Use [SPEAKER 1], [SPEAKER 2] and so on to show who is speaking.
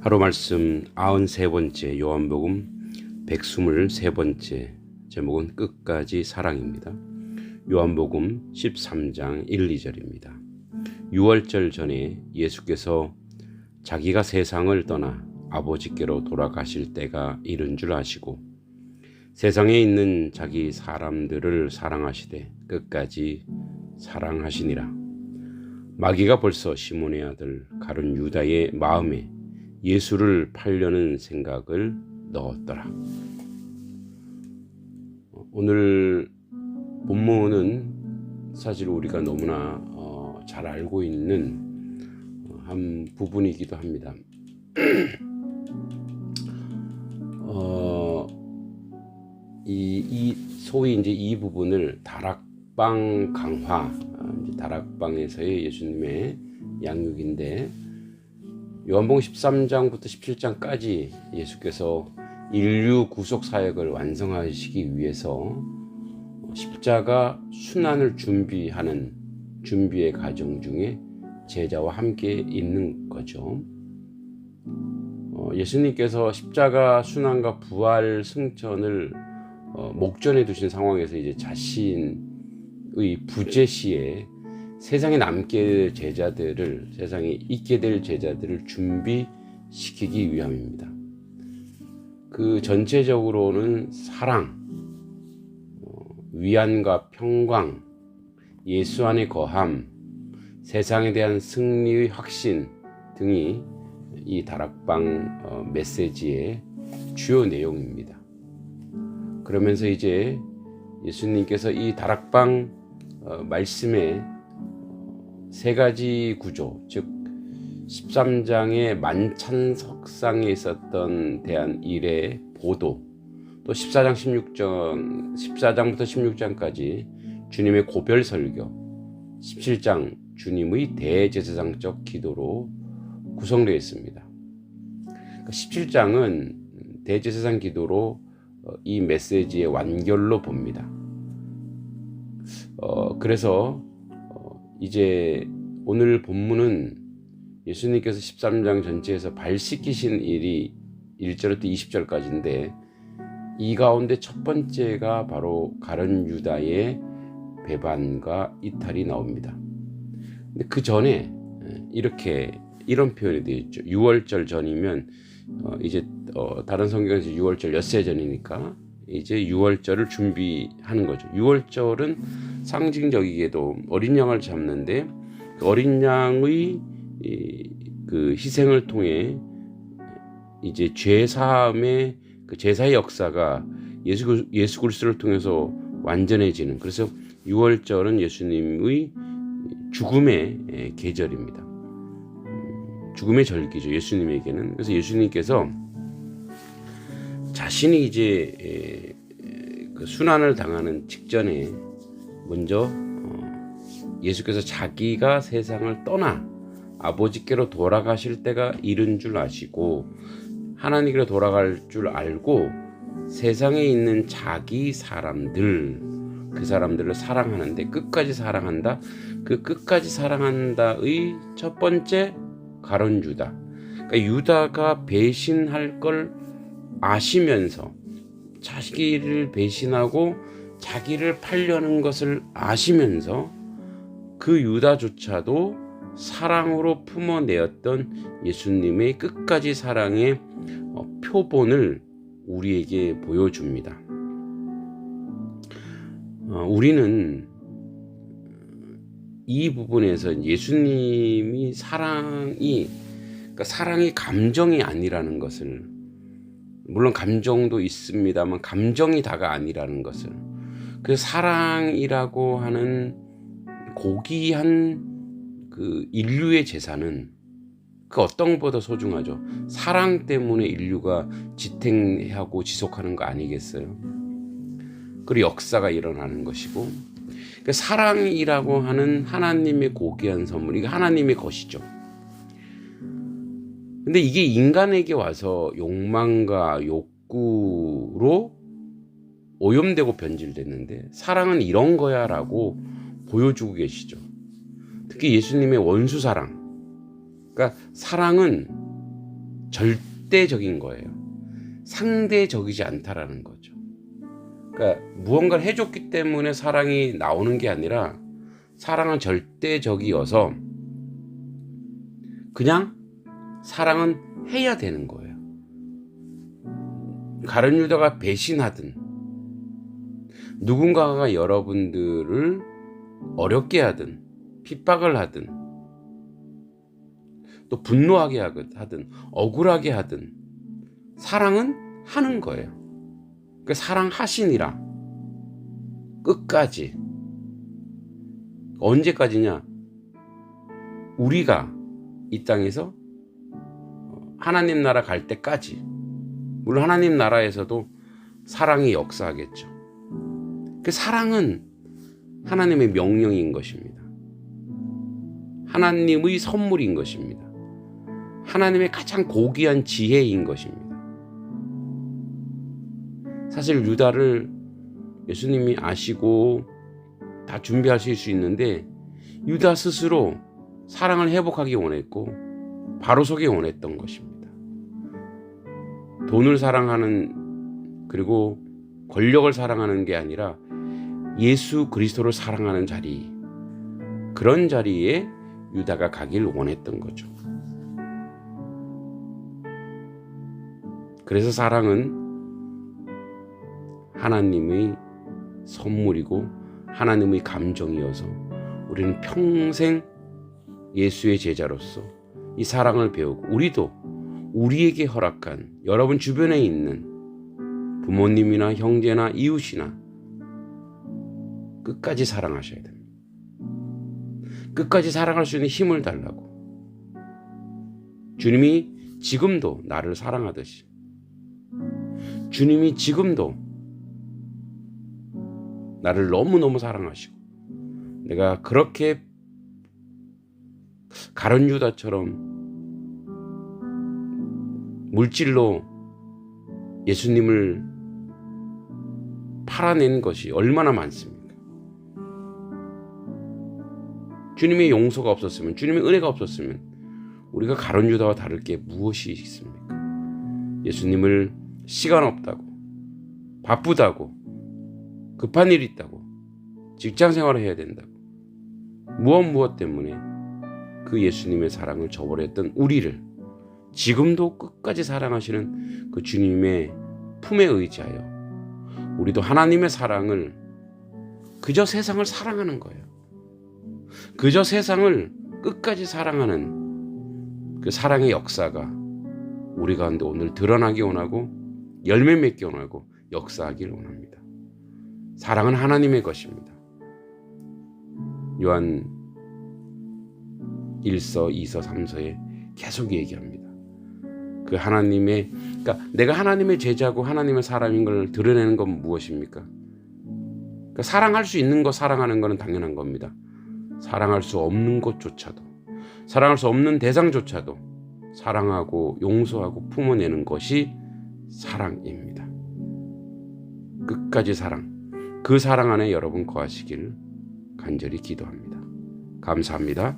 [SPEAKER 1] 하루 말씀 93번째 요한복음 123번째 제목은 끝까지 사랑입니다. 요한복음 13장 1, 2절입니다. 유월절 전에 예수께서 자기가 세상을 떠나 아버지께로 돌아가실 때가 이른 줄 아시고 세상에 있는 자기 사람들을 사랑하시되 끝까지 사랑하시니라. 마귀가 벌써 시몬의 아들 가룟 유다의 마음에 예수를 팔려는 생각을 넣었더라. 오늘 본문은 사실 우리가 너무나 잘 알고 있는 한 부분이기도 합니다. 이 소위 이제 이 부분을 다락방 강화, 다락방에서의 예수님의 양육인데, 요한복음 13장부터 17장까지 예수께서 인류 구속 사역을 완성하시기 위해서 십자가 순환을 준비하는 준비의 과정 중에 제자와 함께 있는 거죠. 예수님께서 십자가 순환과 부활 승천을 목전에 두신 상황에서 이제 자신의 부재시에 세상에 남게 될 제자들을, 세상에 있게 될 제자들을 준비시키기 위함입니다. 그 전체적으로는 사랑, 위안과 평강, 예수 안의 거함, 세상에 대한 승리의 확신 등이 이 다락방 메시지의 주요 내용입니다. 그러면서 이제 예수님께서 이 다락방 말씀에 세 가지 구조, 즉 13장의 만찬석상에 있었던 대한 일의 보도, 또 14장부터 16장까지 주님의 고별 설교, 17장 주님의 대제사장적 기도로 구성되어 있습니다. 17장은 대제사장 기도로 이 메시지의 완결로 봅니다. 그래서 이제 오늘 본문은 예수님께서 13장 전체에서 발 씻기신 일이 1절부터 20절까지인데, 이 가운데 첫 번째가 바로 가룟 유다의 배반과 이탈이 나옵니다. 근데 그 전에 이런 표현이 되어 있죠. 유월절 전이면 이제 다른 성경에서 유월절 엿새 전이니까 이제 유월절을 준비하는 거죠. 유월절은 상징적이게도 어린 양을 잡는데, 그 어린 양의 그 희생을 통해 이제 죄 사함의 그 제사의 역사가 예수 그리스도를 통해서 완전해지는, 그래서 유월절은 예수님의 죽음의 계절입니다. 죽음의 절기죠, 예수님에게는. 그래서 예수님께서 자신이 이제 그 순환을 당하는 직전에 먼저 예수께서 자기가 세상을 떠나 아버지께로 돌아가실 때가 이른 줄 아시고 하나님께로 돌아갈 줄 알고 세상에 있는 자기 사람들, 그 사람들을 사랑하는데 끝까지 사랑한다. 그 끝까지 사랑한다의 첫 번째 가룟 유다. 그러니까 유다가 배신할 걸 아시면서, 자기를 배신하고 자기를 팔려는 것을 아시면서 그 유다조차도 사랑으로 품어내었던 예수님의 끝까지 사랑의 표본을 우리에게 보여줍니다. 우리는 이 부분에서 예수님이 그러니까 사랑이 감정이 아니라는 것을, 물론 감정도 있습니다만 감정이 다가 아니라는 것을, 그 사랑이라고 하는 고귀한 그 인류의 재산은 그 어떤 것보다 소중하죠. 사랑 때문에 인류가 지탱하고 지속하는 거 아니겠어요? 그리고 역사가 일어나는 것이고, 그 사랑이라고 하는 하나님의 고귀한 선물, 이게 하나님의 것이죠. 근데 이게 인간에게 와서 욕망과 욕구로 오염되고 변질됐는데, 사랑은 이런 거야 라고 보여주고 계시죠. 특히 예수님의 원수 사랑, 그러니까 사랑은 절대적인 거예요. 상대적이지 않다라는 거죠. 그러니까 무언가를 해줬기 때문에 사랑이 나오는 게 아니라 사랑은 절대적이어서 그냥 사랑은 해야 되는 거예요. 가룟 유다가 배신하든 누군가가 여러분들을 어렵게 하든 핍박을 하든 또 분노하게 하든 억울하게 하든 사랑은 하는 거예요. 그 사랑하시니라 끝까지. 언제까지냐? 우리가 이 땅에서 하나님 나라 갈 때까지. 물론 하나님 나라에서도 사랑이 역사하겠죠. 그 사랑은 하나님의 명령인 것입니다. 하나님의 선물인 것입니다. 하나님의 가장 고귀한 지혜인 것입니다. 사실 유다를 예수님이 아시고 다 준비하실 수 있는데 유다 스스로 사랑을 회복하기 원했고 바로 서기 원했던 것입니다. 돈을 사랑하는 그리고 권력을 사랑하는 게 아니라 예수 그리스도를 사랑하는 자리, 그런 자리에 유다가 가길 원했던 거죠. 그래서 사랑은 하나님의 선물이고 하나님의 감정이어서 우리는 평생 예수의 제자로서 이 사랑을 배우고 우리도 우리에게 허락한 여러분 주변에 있는 부모님이나 형제나 이웃이나 끝까지 사랑하셔야 됩니다. 끝까지 사랑할 수 있는 힘을 달라고. 주님이 지금도 나를 사랑하듯이 주님이 지금도 나를 너무너무 사랑하시고 내가 그렇게 가룟 유다처럼 물질로 예수님을 팔아낸 것이 얼마나 많습니까? 주님의 용서가 없었으면, 주님의 은혜가 없었으면 우리가 가룟 유다와 다를 게 무엇이 있습니까? 예수님을 시간 없다고, 바쁘다고, 급한 일이 있다고, 직장 생활을 해야 된다고, 무엇 때문에 그 예수님의 사랑을 저버렸던 우리를 지금도 끝까지 사랑하시는 그 주님의 품에 의지하여 우리도 하나님의 사랑을 그저 세상을 사랑하는 거예요. 그저 세상을 끝까지 사랑하는 그 사랑의 역사가 우리 가운데 오늘 드러나기 원하고 열매 맺기 원하고 역사하길 원합니다. 사랑은 하나님의 것입니다. 요한 1서, 2서, 3서에 계속 얘기합니다. 그 하나님의, 그러니까 내가 하나님의 제자고 하나님의 사람인 걸 드러내는 건 무엇입니까? 그러니까 사랑할 수 있는 거 사랑하는 거는 당연한 겁니다. 사랑할 수 없는 것조차도, 사랑할 수 없는 대상조차도 사랑하고 용서하고 품어내는 것이 사랑입니다. 끝까지 사랑, 그 사랑 안에 여러분 거하시길 간절히 기도합니다. 감사합니다.